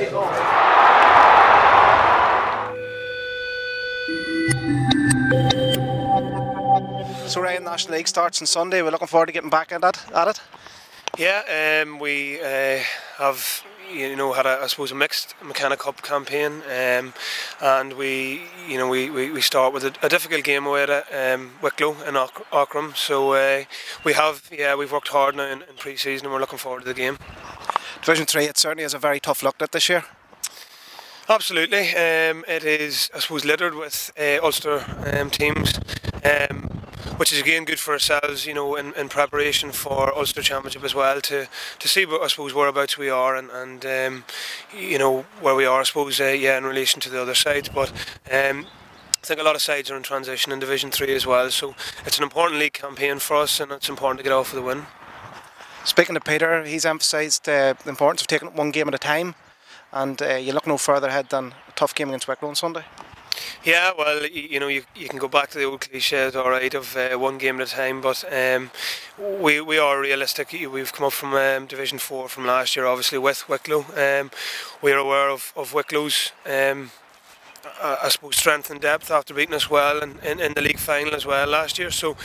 So Ryan, National League starts on Sunday. We're looking forward to getting back at it. Yeah, we have had a I suppose a mixed McCluskey Cup campaign, and we start with a difficult game away at Wicklow in Auckland. So we've worked hard now in pre-season, and we're looking forward to the game. Division 3, it certainly is a very tough look at this year. Absolutely, it is, I suppose, littered with Ulster teams, which is again good for ourselves, in preparation for Ulster Championship as well, to see, I suppose, whereabouts we are and where we are, I suppose, in relation to the other sides. But I think a lot of sides are in transition in Division 3 as well, so it's an important league campaign for us, and it's important to get off with a win. Speaking to Peter, he's emphasised the importance of taking it one game at a time, and you look no further ahead than a tough game against Wicklow on Sunday. Yeah, well, you can go back to the old cliches, all right, of one game at a time, but we are realistic. We've come up from Division 4 from last year, obviously, with Wicklow. We are aware of Wicklow's I suppose strength and depth after beating us well in the league final as well last year. So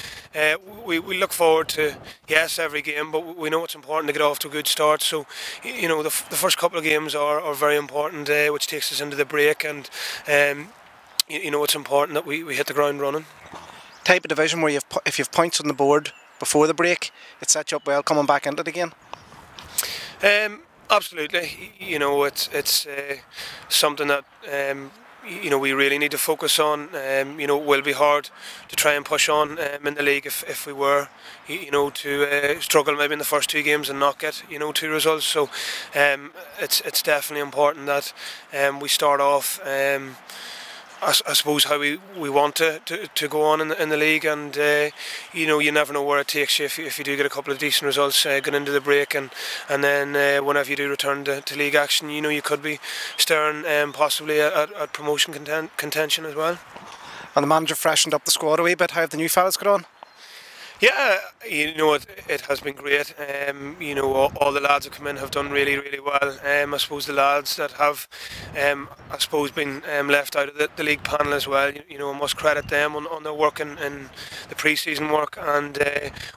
we look forward to, yes, every game, but we know it's important to get off to a good start. So the first couple of games are very important, which takes us into the break, and it's important that we hit the ground running. Type of division where if you've points on the board before the break, it sets you up well coming back into the game. Absolutely, it's something that we really need to focus on. It will be hard to try and push on in the league if we were, to struggle maybe in the first two games and not get, 2 results. So it's definitely important that we start off, I suppose, how we want to go on in the league, and you never know where it takes you if you do get a couple of decent results going into the break, and then whenever you do return to league action, you could be staring possibly at promotion contention as well. And the manager freshened up the squad a wee bit. How have the new fellas got on? Yeah, it has been great. All the lads that come in have done really, really well. I suppose the lads that have, been left out of the league panel as well, I must credit them on their work in the pre-season work, and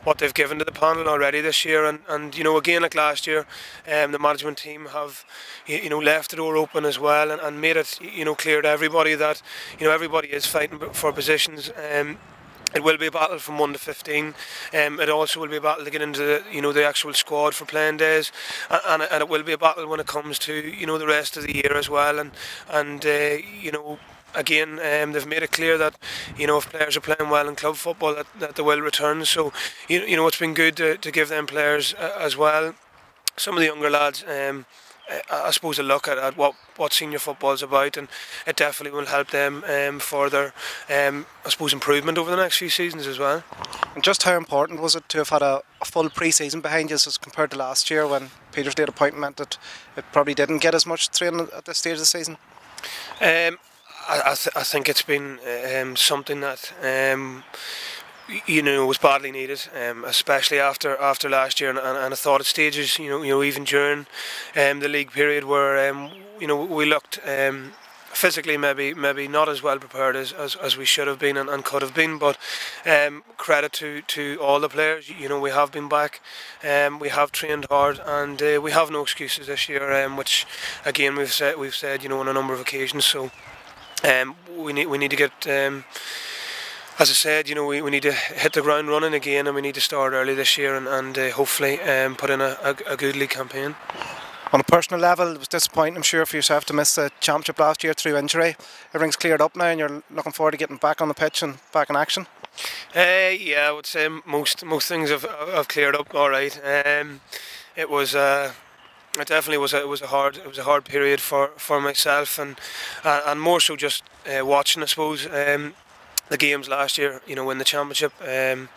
what they've given to the panel already this year. And again, like last year, the management team have, left the door open as well, and made it, clear to everybody that, everybody is fighting for positions. It will be a battle from 1 to 15. It also will be a battle to get into the actual squad for playing days, and it will be a battle when it comes to the rest of the year as well. And again, they've made it clear that if players are playing well in club football, that they will return. So it's been good to give them players as well. Some of the younger lads, I suppose, a look at what senior football is about, and it definitely will help them for their I suppose improvement over the next few seasons as well. And just how important was it to have had a full pre-season behind you as compared to last year, when Peter's late appointment that it probably didn't get as much training at this stage of the season? I think it's been something that was badly needed, especially after last year, and I thought at stages, even during the league period, where we looked physically maybe not as well prepared as we should have been and could have been. But credit to all the players. We have been back, we have trained hard, and we have no excuses this year, which again we've said on a number of occasions. So we need to get. As I said, we need to hit the ground running again, and we need to start early this year, and hopefully put in a good league campaign. On a personal level, it was disappointing, I'm sure, for yourself to miss the championship last year through injury. Everything's cleared up now, and you're looking forward to getting back on the pitch and back in action. Yeah, I would say most things have cleared up all right. It was. It definitely was a hard period for myself, and more so just watching, I suppose, the games last year, in the championship. I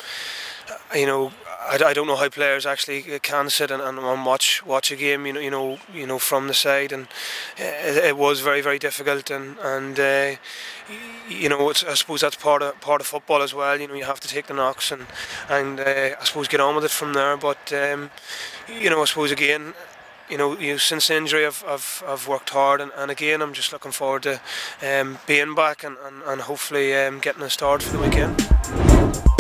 don't know how players actually can sit and watch a game, from the side, and it was very, very difficult, and I suppose that's part of football as well. You have to take the knocks and I suppose get on with it from there. But I suppose again, since the injury I've worked hard, and again I'm just looking forward to being back and hopefully getting a start for the weekend.